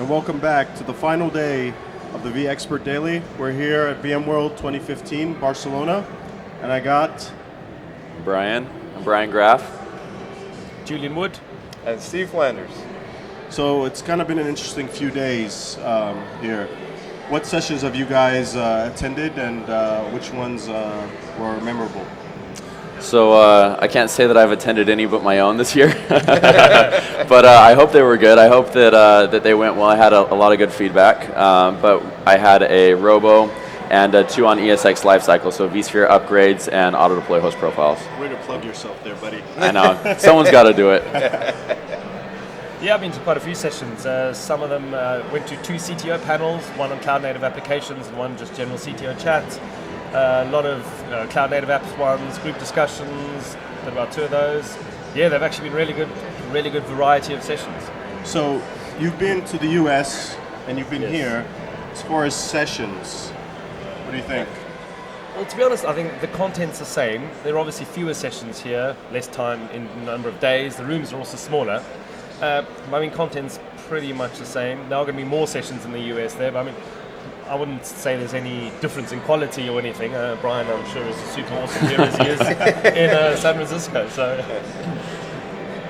and welcome back to the final day of the vExpert Daily. We're here at VMworld 2015, Barcelona, and I got... I'm Brian Graf. Julian Wood. And Steve Flanders. So it's kind of been an interesting few days here. What sessions have you guys attended, and which ones were memorable? So I can't say that I've attended any but my own this year, but I hope they were good. I hope that they went well. I had a lot of good feedback, but I had a Robo and 2 on ESX lifecycle, so vSphere upgrades and auto deploy host profiles. Way to plug yourself there, buddy. I know, someone's got to do it. Yeah, I've been to quite a few sessions. Some of them went to 2 CTO panels, one on cloud native applications and one just general CTO chats. A lot of cloud native apps ones, group discussions, did about 2 of those. Yeah, they've actually been really good variety of sessions. So you've been to the US and you've been here. As far as sessions, what do you think? Well, to be honest, I think the content's the same. There are obviously fewer sessions here, less time in number of days. The rooms are also smaller. I mean, content's pretty much the same. There are going to be more sessions in the US there, but I mean, I wouldn't say there's any difference in quality or anything. Brian, I'm sure, is super awesome here as he is in San Francisco. So.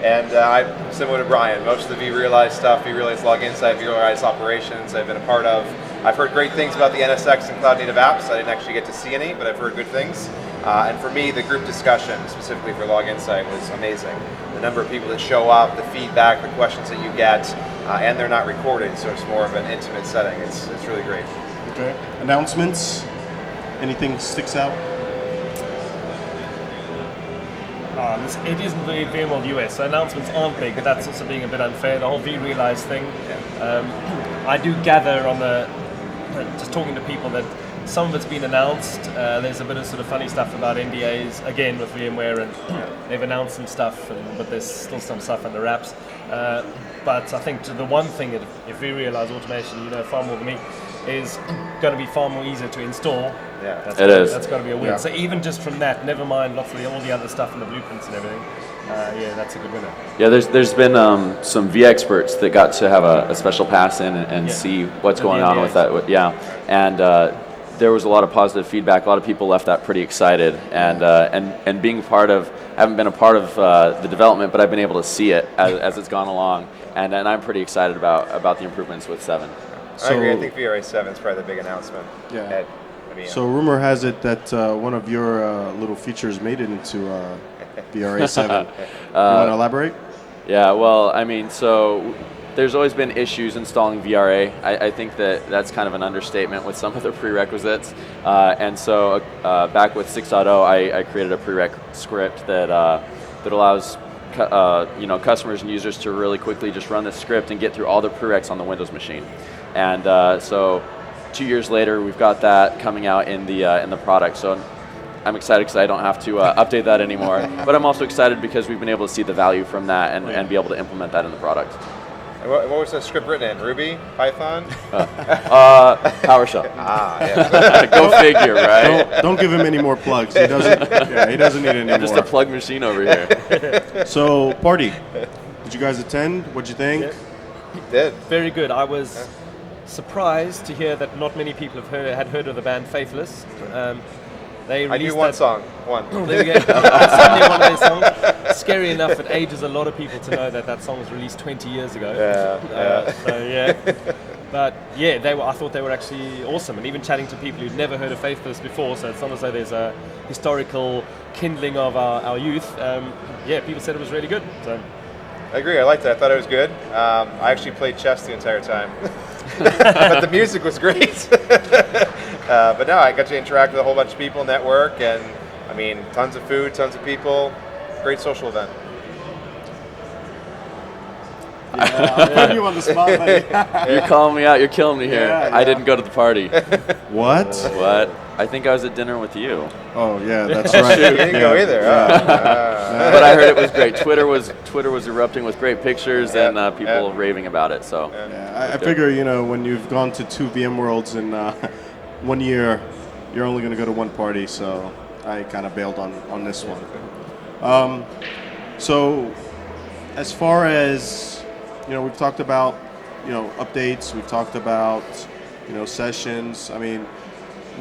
And I'm similar to Brian. Most of the vRealize stuff, vRealize Log Insight, vRealize Operations, I've been a part of. I've heard great things about the NSX and cloud native apps. I didn't actually get to see any, but I've heard good things. And for me, the group discussion, specifically for Log Insight, was amazing. The number of people that show up, the feedback, the questions that you get, and they're not recorded, so it's more of an intimate setting. It's really great. Okay. Announcements? Anything sticks out? It isn't the VMworld US, so announcements aren't big, but that's also being a bit unfair. The whole vRealize thing. I do gather on just talking to people that some of it's been announced. There's a bit of sort of funny stuff about NDAs, again with VMware, and they've announced some stuff, but there's still some stuff under wraps. But I think the one thing that if vRealize automation, you know far more than me, is going to be far more easier to install. Yeah, That's got to be a win. Yeah. So even just from that, never mind lots of all the other stuff and the blueprints and everything. Yeah, that's a good winner. Yeah, there's been some vExperts that got to have a special pass in and see what's going on with that. Yeah, and there was a lot of positive feedback. A lot of people left that pretty excited, and being part of, I haven't been a part of the development, but I've been able to see it as it's gone along, and I'm pretty excited about the improvements with 7. I agree. I think VRA 7 is probably the big announcement. Yeah. So rumor has it that one of your little features made it into VRA 7. You want to elaborate? Yeah, well, I mean, so there's always been issues installing VRA. I think that's kind of an understatement with some of the prerequisites. And so back with 6.0, I created a prereq script that allows customers and users to really quickly just run this script and get through all the prereqs on the Windows machine. And so 2 years later, we've got that coming out in the product. So I'm excited because I don't have to update that anymore. But I'm also excited because we've been able to see the value from that and be able to implement that in the product. And what was the script written in? Ruby? Python? PowerShell. Yeah. Go figure, right? Don't give him any more plugs. He doesn't need any more. I'm just a plug machine over here. So, party. Did you guys attend? What'd you think? Yeah. Did. Very good. I was surprised to hear that not many people had heard of the band Faithless. They I knew one song. One. There we go. Suddenly one of their songs. Scary enough, it ages a lot of people to know that song was released 20 years ago. But yeah, I thought they were actually awesome. And even chatting to people who'd never heard of Faithless before, so it's not as though there's a historical kindling of our youth. People said it was really good. So. I agree. I liked it. I thought it was good. I actually played chess the entire time. But the music was great. But no, I got to interact with a whole bunch of people, network, and I mean, tons of food, tons of people. Great social event. I'm putting you on the spot, buddy. You're calling me out. You're killing me here. Yeah. I didn't go to the party. What? What? I think I was at dinner with you. Oh yeah, that's right. You didn't go either. But I heard it was great. Twitter was erupting with great pictures and people raving about it. So I figure when you've gone to 2 VMworlds in 1 year, you're only going to go to one party. So I kind of bailed on this one. So as far as we've talked about updates. We've talked about sessions. I mean,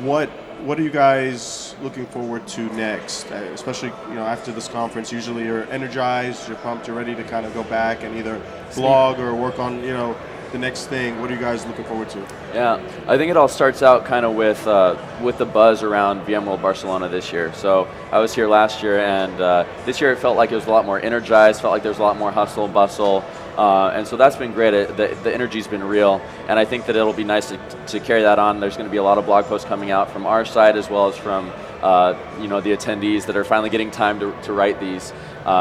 what are you guys looking forward to next? Especially after this conference, usually you're energized, you're pumped, you're ready to kind of go back and either blog or work on the next thing. What are you guys looking forward to? Yeah, I think it all starts out kind of with the buzz around VMworld Barcelona this year. So I was here last year, and this year it felt like it was a lot more energized, felt like there was a lot more hustle, bustle, and so that's been great. The energy's been real, and I think that it'll be nice to carry that on. There's going to be a lot of blog posts coming out from our side as well as from the attendees that are finally getting time to write these.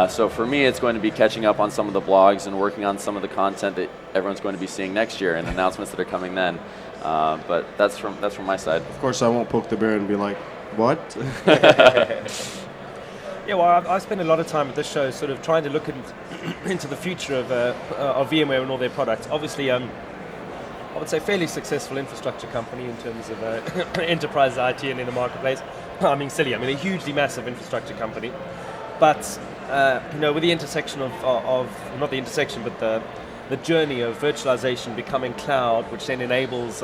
So for me, it's going to be catching up on some of the blogs and working on some of the content that everyone's going to be seeing next year and announcements that are coming then. But that's from my side. Of course, I won't poke the bear and be like, what? Yeah, well, I spend a lot of time at this show sort of trying to look into the future of VMware and all their products. Obviously, I would say fairly successful infrastructure company in terms of enterprise IT and in the marketplace. I mean, silly. I mean, a hugely massive infrastructure company. But, with the intersection of not the intersection, but the journey of virtualization becoming cloud, which then enables,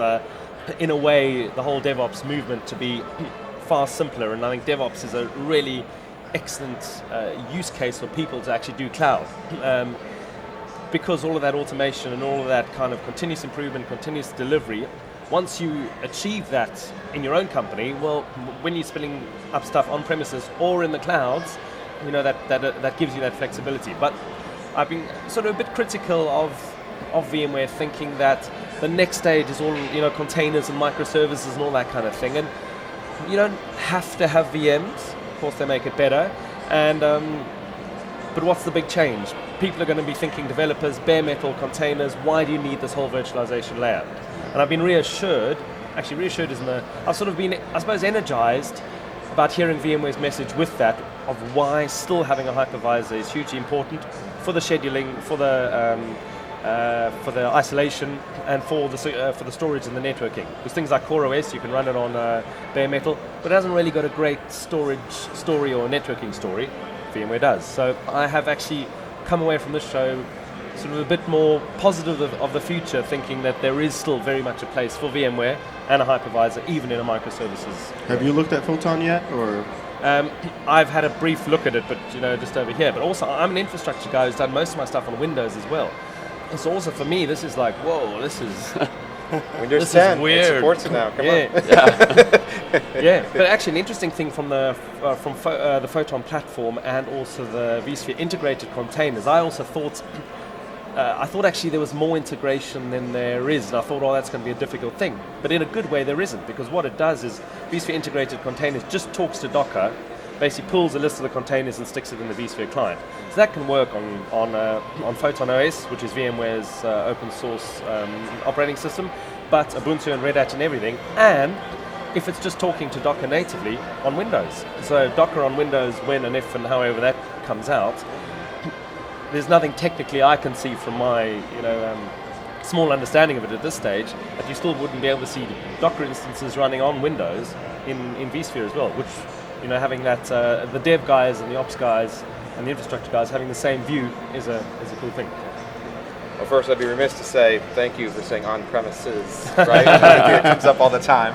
in a way, the whole DevOps movement to be far simpler. And I think DevOps is a really excellent use case for people to actually do cloud. Because all of that automation and all of that kind of continuous improvement, continuous delivery, once you achieve that in your own company, well, when you're spinning up stuff on premises or in the clouds, that gives you that flexibility. But I've been sort of a bit critical of VMware, thinking that the next stage is all containers and microservices and all that kind of thing. And you don't have to have VMs. Of course, they make it better. And but what's the big change? People are going to be thinking developers, bare metal, containers. Why do you need this whole virtualization layer? And I've been reassured. Actually, reassured isn't I've sort of been, I suppose, energized about hearing VMware's message with that, of why still having a hypervisor is hugely important for the scheduling, for the isolation, and for the storage and the networking. Because things like CoreOS, you can run it on bare metal, but it hasn't really got a great storage story or networking story. VMware does. So I have actually come away from this show sort of a bit more positive of the future, thinking that there is still very much a place for VMware and a hypervisor, even in a microservices. Have you looked at Photon yet, or? I've had a brief look at it, but just over here. But also, I'm an infrastructure guy who's done most of my stuff on Windows as well. And so also for me, this is like, whoa, this is Windows this 10 is weird. It supports it now. Come on. Yeah. But actually, an interesting thing from the Photon platform and also the vSphere integrated containers, I also thought. I thought actually there was more integration than there is, and I thought, that's going to be a difficult thing. But in a good way, there isn't, because what it does is vSphere integrated containers just talks to Docker, basically pulls a list of the containers and sticks it in the vSphere client. So that can work on Photon OS, which is VMware's open source operating system, but Ubuntu and Red Hat and everything, and if it's just talking to Docker natively on Windows. So Docker on Windows, when and if and however that comes out, there's nothing technically I can see from my small understanding of it at this stage that you still wouldn't be able to see Docker instances running on Windows in vSphere as well, which having that the dev guys and the ops guys and the infrastructure guys having the same view is a cool thing. Well, first I'd be remiss to say thank you for saying on-premises, right? It comes up all the time.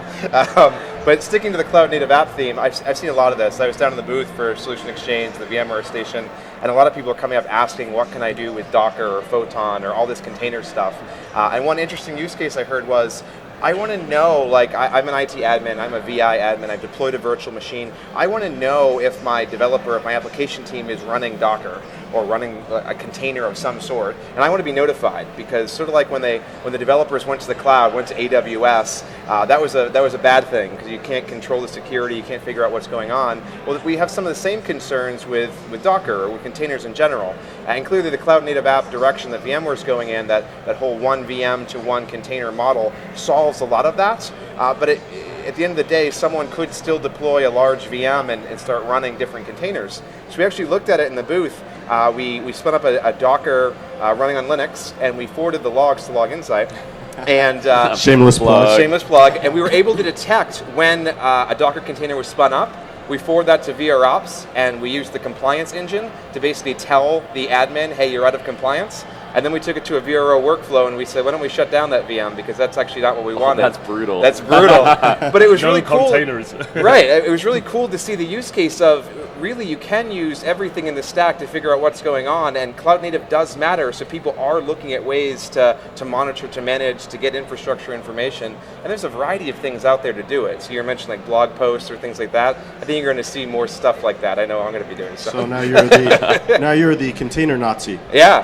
But sticking to the cloud-native app theme, I've seen a lot of this. I was down in the booth for Solution Exchange, the VMware station, and a lot of people are coming up asking, what can I do with Docker or Photon or all this container stuff? And one interesting use case I heard was, I want to know, like, I'm an IT admin, I'm a VI admin, I've deployed a virtual machine. I want to know if my developer, if my application team is running Docker or running a container of some sort, and I want to be notified, because sort of like when the developers went to the cloud, went to AWS, that was a bad thing, because you can't control the security, you can't figure out what's going on. Well, we have some of the same concerns with Docker or with containers in general, and clearly the cloud native app direction that VMware is going in, that whole one VM to one container model, solves a lot of that, but at the end of the day, someone could still deploy a large VM and start running different containers. So we actually looked at it in the booth. We spun up a Docker running on Linux, and we forwarded the logs to Log Insight. And shameless plug. And we were able to detect when a Docker container was spun up. We forward that to VROps, and we use the compliance engine to basically tell the admin, hey, you're out of compliance. And then we took it to a VRO workflow, and we said, why don't we shut down that VM, because that's actually not what we wanted. That's brutal. That's brutal. But it was really cool. Containers. Right. It was really cool to see the use case of really you can use everything in the stack to figure out what's going on, and cloud native does matter, so people are looking at ways to monitor, to manage, to get infrastructure information, and there's a variety of things out there to do it. So you're mentioning like blog posts or things like that. I think you're going to see more stuff like that. I know I'm going to be doing so. So now you're the container Nazi. Yeah.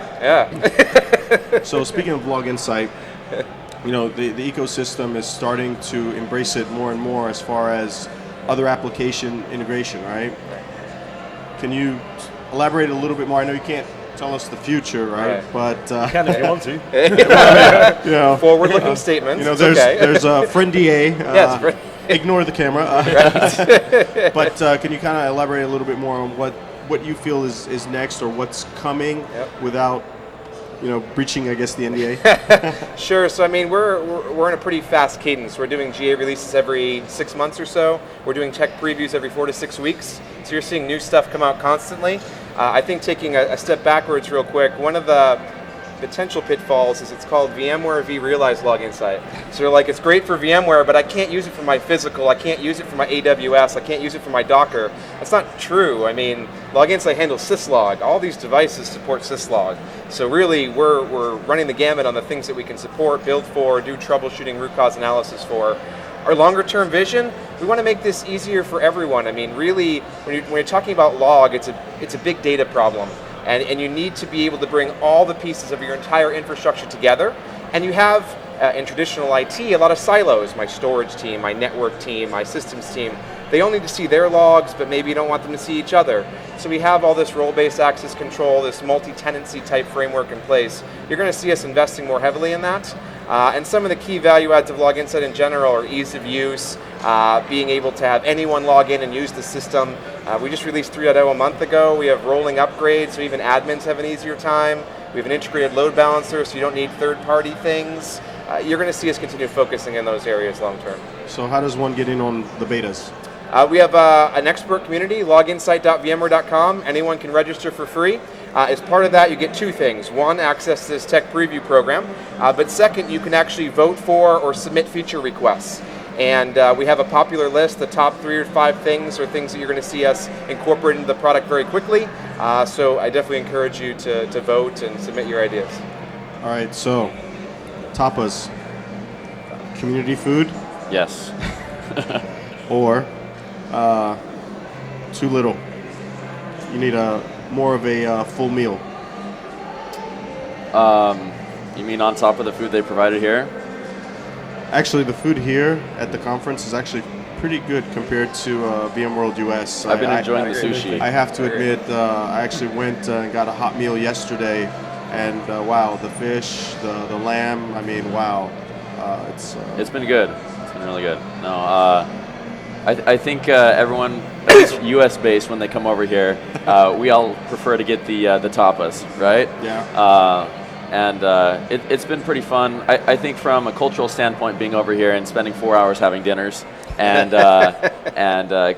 So speaking of Log Insight, you know, the ecosystem is starting to embrace it more and more as far as other application integration, right? Can you elaborate a little bit more? I know you can't tell us the future, right? But Can if you want to. you know, forward-looking statements. You know, it's there's okay. there's a friend DA. Yes, ignore the camera. But can you kind of elaborate a little bit more on what you feel is next, or what's coming without, you know, breaching, I guess, the NDA? Sure. So I mean, we're in a pretty fast cadence. We're doing GA releases every 6 months or so. We're doing tech previews every 4 to 6 weeks. So you're seeing new stuff come out constantly. I think taking a step backwards real quick, one of the potential pitfalls is it's called VMware vRealize Log Insight. So you're like, it's great for VMware, but I can't use it for my physical, I can't use it for my AWS, I can't use it for my Docker. That's not true. I mean, Log Insight handles syslog. All these devices support syslog. So really, we're running the gamut on the things that we can support, build for, do troubleshooting, root cause analysis for. Our longer term vision, we want to make this easier for everyone. I mean, really, when you're talking about log, it's a big data problem. And you need to be able to bring all the pieces of your entire infrastructure together. And you have, in traditional IT, a lot of silos. My storage team, my network team, my systems team. They all need to see their logs, but maybe you don't want them to see each other. So we have all this role-based access control, this multi-tenancy type framework in place. You're going to see us investing more heavily in that. And some of the key value adds of Log Insight in general are ease of use, being able to have anyone log in and use the system. We just released 3.0 a month ago. We have rolling upgrades, so even admins have an easier time. We have an integrated load balancer, so you don't need third-party things. You're going to see us continue focusing in those areas long term. So how does one get in on the betas? We have an expert community, loginsight.vmware.com. Anyone can register for free. As part of that, you get two things. One, access to this tech preview program. But second, you can actually vote for or submit feature requests. And we have a popular list. The top 3 or 5 things are things that you're going to see us incorporate into the product very quickly. So I definitely encourage you to vote and submit your ideas. All right, so tapas, community food, Yes. or too little? You need more of a full meal. You mean on top of the food they provided here? Actually, the food here at the conference is actually pretty good compared to VMworld US. I've been enjoying the sushi. I have to admit, I actually went and got a hot meal yesterday, and wow, the fish, the lamb, I mean, wow. It's been good. It's been really good. No, I think everyone, at least US based, when they come over here, we all prefer to get the tapas, right? Yeah. And it's been pretty fun. I think from a cultural standpoint, being over here and spending 4 hours having dinners and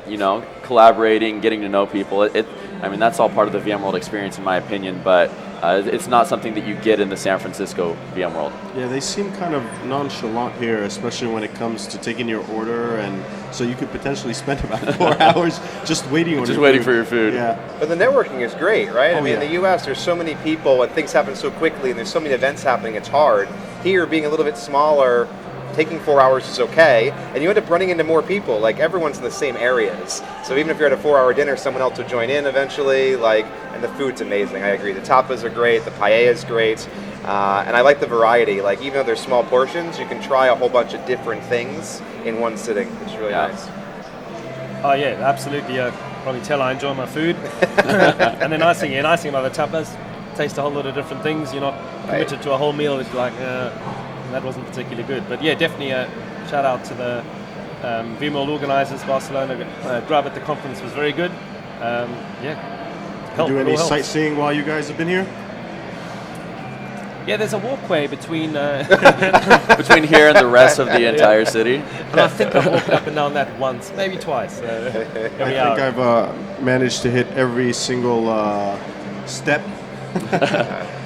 you know, collaborating, getting to know people. I mean, that's all part of the VMworld experience, in my opinion. But it's not something that you get in the San Francisco VMworld. Yeah, they seem kind of nonchalant here, especially when it comes to taking your order, and so you could potentially spend about 4 hours just waiting for your food. Yeah. But the networking is great, right? Oh, I mean, in the US, there's so many people and things happen so quickly, and there's so many events happening, it's hard. Here, being a little bit smaller, taking 4 hours is okay, and you end up running into more people. Like, everyone's in the same areas. So even if you're at a 4-hour dinner, someone else will join in eventually, and the food's amazing, I agree. The tapas are great, the paella is great, and I like the variety. Like, even though they're small portions, you can try a whole bunch of different things in one sitting, which is really nice. Oh yeah, absolutely. Probably tell I enjoy my food. And the nice thing about the tapas, taste a whole lot of different things. You're not committed to a whole meal. It's like, that wasn't particularly good. But yeah, definitely a shout out to the VMworld organizers, Barcelona. Graf at the conference was very good. Do any sightseeing while you guys have been here? Yeah, there's a walkway between Between here and the rest of the entire city. and I think I've walked up and down that once, maybe twice. I think I've managed to hit every single step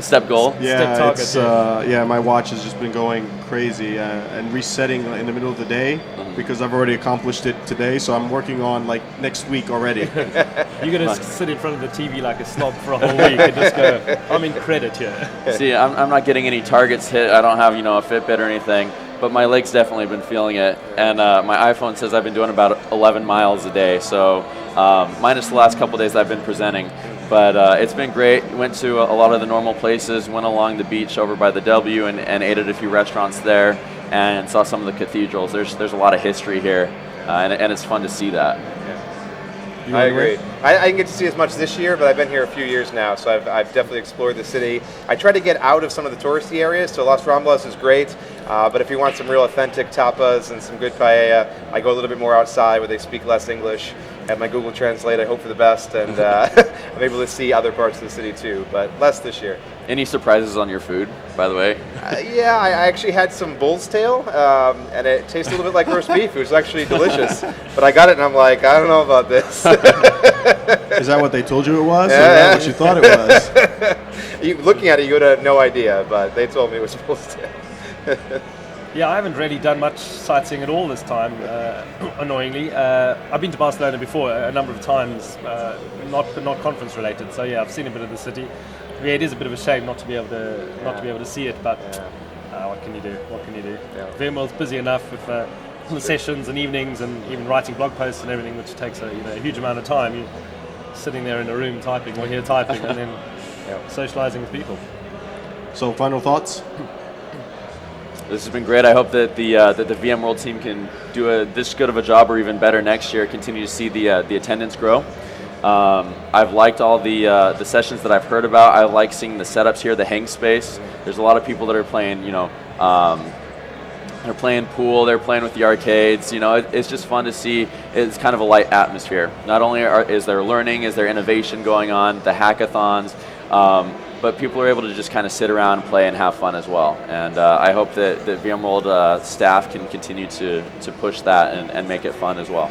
Step goal. Yeah, Step target, it's yeah. my watch has just been going crazy and resetting in the middle of the day because I've already accomplished it today. So I'm working on like next week already. You're going to sit in front of the TV like a slob for a whole week and just go, I'm in credit here. See, I'm not getting any targets hit. I don't have, a Fitbit or anything, but my legs definitely been feeling it. And my iPhone says I've been doing about 11 miles a day. So minus the last couple days I've been presenting. But it's been great. Went to a lot of the normal places, went along the beach over by the W and ate at a few restaurants there and saw some of the cathedrals. There's a lot of history here, and it's fun to see that. I agree. I didn't get to see as much this year, but I've been here a few years now, so I've definitely explored the city. I try to get out of some of the touristy areas, so Las Ramblas is great, but if you want some real authentic tapas and some good paella, I go a little bit more outside where they speak less English. Have my Google Translate, I hope for the best, and I'm able to see other parts of the city too, but less this year. Any surprises on your food, by the way? Yeah, I actually had some bull's tail, and it tasted a little bit like roast beef. It was actually delicious, but I got it and I'm like, I don't know about this. Is that what they told you it was? Yeah, or is that yeah. what you thought it was? Looking at it, you would have no idea, but they told me it was bull's tail. Yeah, I haven't really done much sightseeing at all this time, annoyingly. I've been to Barcelona before a number of times, not conference related. So yeah, I've seen a bit of the city. Yeah, it is a bit of a shame not to be able to see it, but what can you do? What can you do? Yeah. VMworld's busy enough with the sessions and evenings and even writing blog posts and everything, which takes a huge amount of time. You're sitting there in a room typing or here typing and then socializing with people. So final thoughts? This has been great. I hope that the VMworld team can do this good of a job or even better next year. Continue to see the attendance grow. I've liked all the sessions that I've heard about. I like seeing the setups here, the hang space. There's a lot of people that are playing, they're playing pool, they're playing with the arcades. It's just fun to see. It's kind of a light atmosphere. Not only is there learning, is there innovation going on, the hackathons, but people are able to just kind of sit around and play and have fun as well. And I hope that VMworld staff can continue to push that and make it fun as well.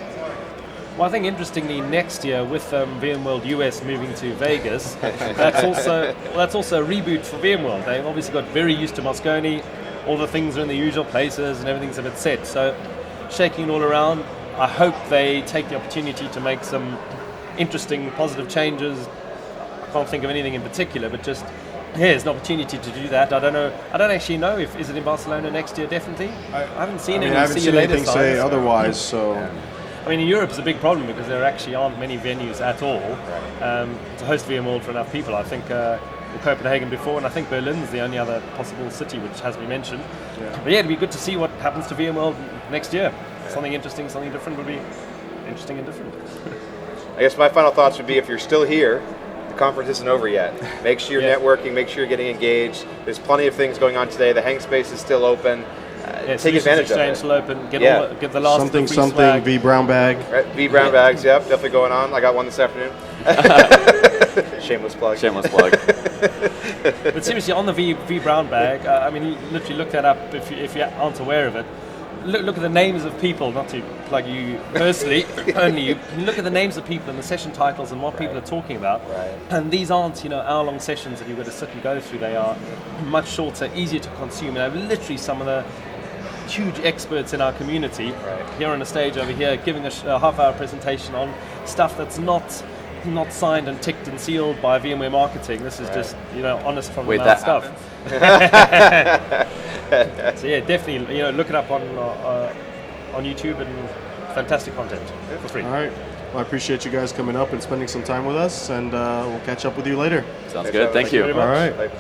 Well, I think interestingly, next year with VMworld US moving to Vegas, that's also a reboot for VMworld. They've obviously got very used to Moscone. All the things are in the usual places and everything's a bit set. So shaking it all around, I hope they take the opportunity to make some interesting, positive changes. I can't think of anything in particular, but just here's an opportunity to do that. I don't actually know if is it in Barcelona next year. Definitely, I haven't seen any. I haven't seen anything say otherwise. So, I mean, in Europe it's a big problem because there actually aren't many venues at all to host VMworld for enough people. I think Copenhagen before, and I think Berlin's the only other possible city which has been mentioned. Yeah. But yeah, it'd be good to see what happens to VMworld next year. Something interesting, something different would be interesting and different. I guess my final thoughts would be if you're still here, the conference isn't over yet. Make sure you're networking, make sure you're getting engaged. There's plenty of things going on today. The hang space is still open. Take advantage of it. Still open. Get the last something swag. vBrownbag. Right, vBrownbags, yep, definitely going on. I got one this afternoon. Shameless plug. Shameless plug. But seriously, on the vBrownbag, I mean, you literally look that up if you aren't aware of it. Look at the names of people, not to plug you personally, only you. Look at the names of people and the session titles and what people are talking about. Right. And these aren't, hour-long sessions that you've got to sit and go through. They are much shorter, easier to consume. And I have literally some of the huge experts in our community here on the stage over here giving a half-hour presentation on stuff that's not signed and ticked and sealed by VMware marketing. This is just honest from the mouth stuff. So yeah, definitely look it up on YouTube and fantastic content for free. All right. Well, I appreciate you guys coming up and spending some time with us, and we'll catch up with you later. Sounds good. Thank you. Very much. All right. Bye.